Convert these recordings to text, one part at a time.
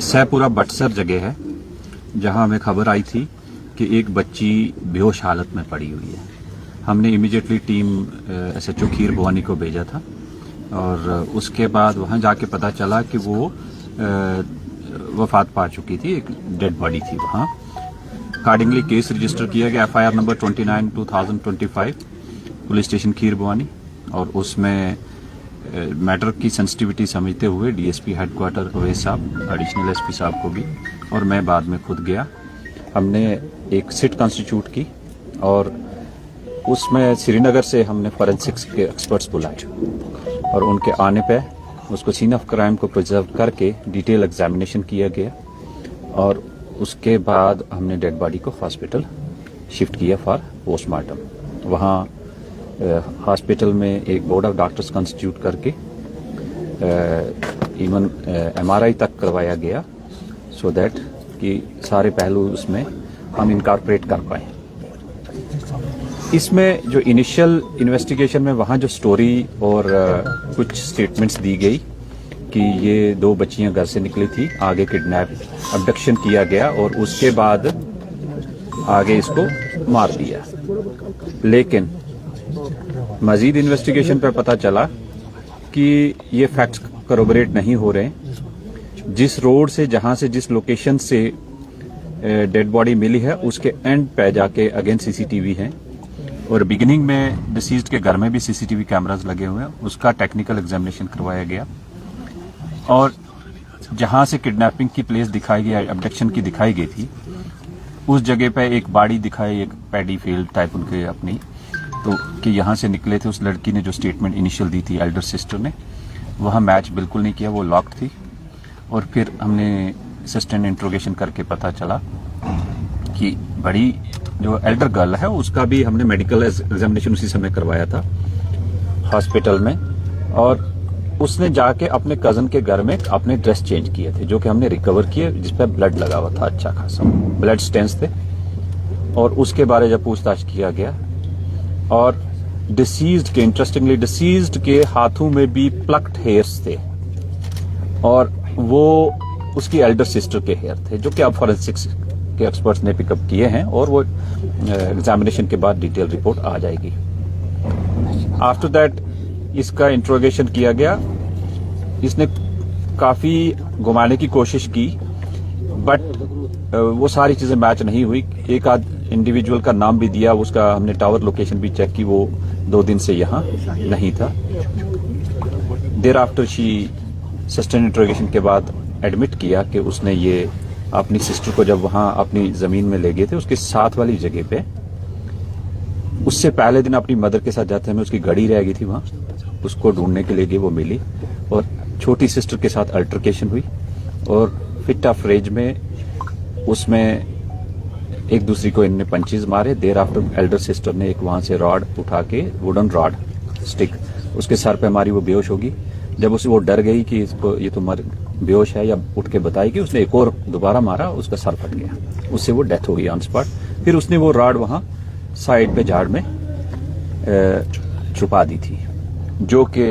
सैपुरा बटसर जगह है जहां हमें खबर आई थी कि एक बच्ची बेहोश हालत में पड़ी हुई है। हमने इमीडिएटली टीम SHO खीर भवानी को भेजा था और उसके बाद वहां जाके पता चला कि वो वफात पा चुकी थी, एक डेड बॉडी थी वहां। अकॉर्डिंगली केस रजिस्टर किया गया FIR नंबर 29/2025 पुलिस स्टेशन खीर भवानी, और उसमें मैटर की सेंसिटिविटी समझते हुए DSP हेडक्वार्टर अवैस साहब, एडिशनल SP साहब को भी, और मैं बाद में खुद गया। हमने एक सिट कॉन्स्टिट्यूट की और उसमें श्रीनगर से हमने फॉरेंसिक्स के एक्सपर्ट्स बुलाए और उनके आने पे उसको सीन ऑफ क्राइम को प्रिजर्व करके डिटेल एग्जामिनेशन किया गया और उसके बाद हमने डेड बॉडी को हॉस्पिटल शिफ्ट किया फॉर पोस्टमार्टम। वहाँ हॉस्पिटल में एक बोर्ड ऑफ डॉक्टर्स कॉन्स्टिट्यूट करके इवन MRI तक करवाया गया, सो दैट कि सारे पहलू उसमें हम इनकॉर्पोरेट कर पाए। इसमें जो इनिशियल इन्वेस्टिगेशन में वहाँ जो स्टोरी और कुछ स्टेटमेंट्स दी गई कि ये 2 बच्चियां घर से निकली थी, आगे किडनैप अबडक्शन किया गया और उसके बाद आगे इसको मार दिया। लेकिन मजीद इन्वेस्टिगेशन पर पता चला कि ये फैक्ट्स करोबरेट नहीं हो रहे। जिस रोड से, जहां से, जिस लोकेशन से डेड बॉडी मिली है उसके एंड पे जाके अगेन CCTV है और बिगिनिंग में डिसीज्ड के घर में भी CCTV कैमरास लगे हुए हैं, उसका टेक्निकल एग्जामिनेशन करवाया गया। और जहां से किडनैपिंग की प्लेस दिखाई गई, अबडक्शन की दिखाई गई थी, उस जगह पे एक बाड़ी दिखाई, एक पैडी फील्ड टाइप उनके अपनी, तो कि यहां से निकले थे। उस लड़की ने जो स्टेटमेंट इनिशियल दी थी एल्डर सिस्टर ने, वह मैच बिल्कुल नहीं किया, वो लॉक थी। और फिर हमने असिस्टेंट इंट्रोगेशन करके पता चला कि बड़ी जो एल्डर गर्ल है उसका भी हमने मेडिकल एग्जामिनेशन उसी समय करवाया था हॉस्पिटल में, और उसने जाके अपने कजन के घर में अपने ड्रेस चेंज किए थे जो कि हमने रिकवर किए, जिस पर ब्लड लगा हुआ था, अच्छा खासा ब्लड स्टेन्स थे। और उसके बारे जब पूछताछ किया गया और डिसीज्ड के, इंटरेस्टिंगली डिसीज्ड के हाथों में भी प्लक्ड हेयर्स थे और वो उसकी एल्डर सिस्टर के हेयर थे, जो कि अब फॉरेंसिक्स के एक्सपर्ट्स ने पिकअप किए हैं और वो एग्जामिनेशन के बाद डिटेल रिपोर्ट आ जाएगी। आफ्टर दैट इसका इंट्रोगेशन किया गया। इसने काफी घुमाने की कोशिश की बट वो सारी चीजें मैच नहीं हुई। एक आध इंडिविजुअल का नाम भी दिया, उसका हमने टावर लोकेशन भी चेक की, वो 2 दिन से यहाँ नहीं था। There after she sustain interrogation के बाद एडमिट किया कि उसने ये अपनी सिस्टर को जब वहां अपनी जमीन में ले गए थे उसके साथ वाली जगह पे, उससे पहले दिन अपनी मदर के साथ जाते हुए उसकी घड़ी रह गई थी वहां, उसको ढूंढने के लिए गई, वो मिली और छोटी सिस्टर के साथ अल्टरकेशन हुई और फिट ऑफ रेज में उसमें एक दूसरी को इनने पंचेज मारे। देर आफ्टर एल्डर सिस्टर ने एक वहां से रॉड उठा के, वुडन रॉड स्टिक, उसके सर पे मारी, वो बेहोश होगी। जब उसे वो डर गई कि इसको ये तो बेहोश है या उठ के बताई कि उसने एक और दोबारा मारा, उसका सर फट गया, उससे वो डेथ हो गई ऑन स्पॉट। फिर उसने वो रॉड वहां साइड पे झाड़ में छुपा दी थी, जो कि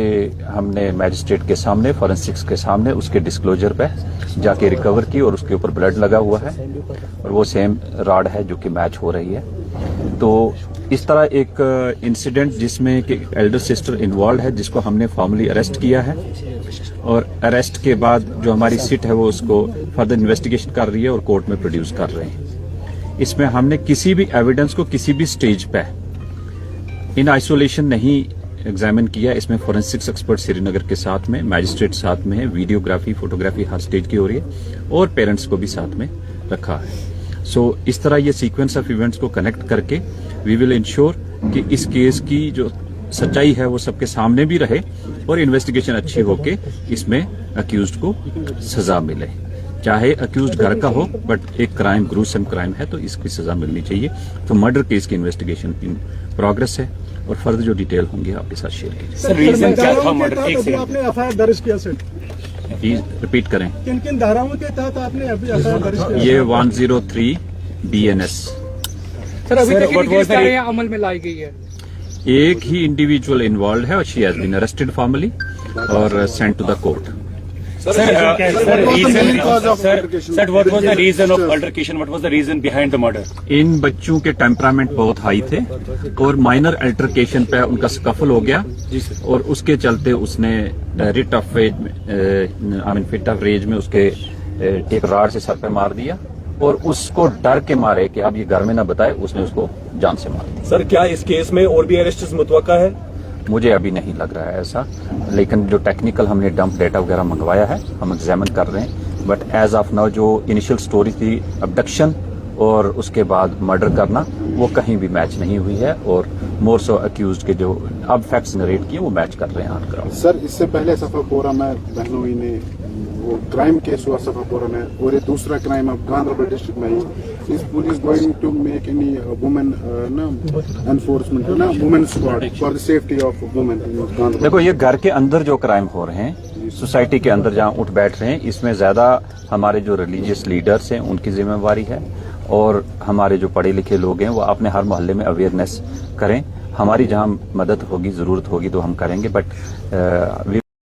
हमने मैजिस्ट्रेट के सामने, फॉरेंसिक्स के सामने उसके डिस्क्लोजर पे जाके रिकवर की और उसके ऊपर ब्लड लगा हुआ है और वो सेम रॉड है जो कि मैच हो रही है। तो इस तरह एक इंसिडेंट जिसमें कि एल्डर सिस्टर इन्वॉल्व है, जिसको हमने फॉर्मली अरेस्ट किया है और अरेस्ट के बाद जो हमारी सिट है वो उसको फर्दर इन्वेस्टिगेशन कर रही है और कोर्ट में प्रोड्यूस कर रहे हैं। इसमें हमने किसी भी एविडेंस को किसी भी स्टेज पे इन आइसोलेशन नहीं एग्जामिन किया। इसमें फॉरेंसिक्स एक्सपर्ट श्रीनगर के साथ में, मैजिस्ट्रेट साथ में है, वीडियोग्राफी, फोटोग्राफी हर स्टेज की हो रही है और पेरेंट्स को भी साथ में रखा है। सो इस तरह ये सीक्वेंस ऑफ इवेंट्स को कनेक्ट करके वी विल इंश्योर कि इस केस की जो सच्चाई है वो सबके सामने भी रहे और इन्वेस्टिगेशन अच्छी होके इसमें अक्यूज्ड को सजा मिले। चाहे अक्यूज्ड घर का हो बट एक क्राइम, ग्रूसम क्राइम है तो इसकी सजा मिलनी चाहिए। तो मर्डर केस की इन्वेस्टिगेशन इन प्रोग्रेस है और फर्दर जो डिटेल होंगे आपके साथ शेयर कीजिए। सर रीजन क्या था मर्डर? आपने FIR दर्ज किया सर, रिपीट करें। किन किन धाराओं के तहत आपने अभी FIR दर्ज किया? ये 103 BNS। सर अभी तक कितनी गिरफ्तारियां अमल में लाई गई है? एक ही इंडिविजुअल इन्वॉल्व है और she has been arrested formally और sent to the court. Sir, what was the reason of altercation? What was the reason behind the murder? इन बच्चों के टेम्परामेंट बहुत हाई थे और माइनर अल्टरकेशन पे उनका स्कफल हो गया और उसके चलते उसने writ of fit of rage में उसके एक राड से सर पे मार दिया और उसको डर के मारे कि अब ये घर में ना बताए, उसने उसको जान से मार दिया। सर, क्या इस केस में और भी अरेस्ट मुतवक्का है? मुझे अभी नहीं लग रहा है ऐसा, लेकिन जो टेक्निकल हमने डंप डेटा वगैरह मंगवाया है हम एग्जामिन कर रहे हैं, बट एज ऑफ नाउ जो इनिशियल स्टोरी थी अबडक्शन और उसके बाद मर्डर करना, वो कहीं भी मैच नहीं हुई है और मोर सो अक्यूज्ड के जो अब फैक्ट्स नरेट किए वो मैच कर रहे हैं ऑन ग्राउंड। सर, इससे पहले सफापोरा में बहनोई ने वो क्राइम केस हुआ सफापोरा में और ये दूसरा क्राइम अब गांधरबल डिस्ट्रिक्ट में ही। इस police going to make any women ना एनफोर्समेंट ना women squad for the safety of women in Ganderbal. देखो, ये घर के अंदर जो क्राइम हो रहे हैं, सोसाइटी के अंदर जहां उठ बैठ रहे हैं, इसमें ज्यादा हमारे जो रिलीजियस लीडर्स हैं उनकी जिम्मेवारी है और हमारे जो पढ़े लिखे लोग हैं वो अपने हर मोहल्ले में अवेयरनेस करें। हमारी जहां मदद होगी, जरूरत होगी तो हम करेंगे, बट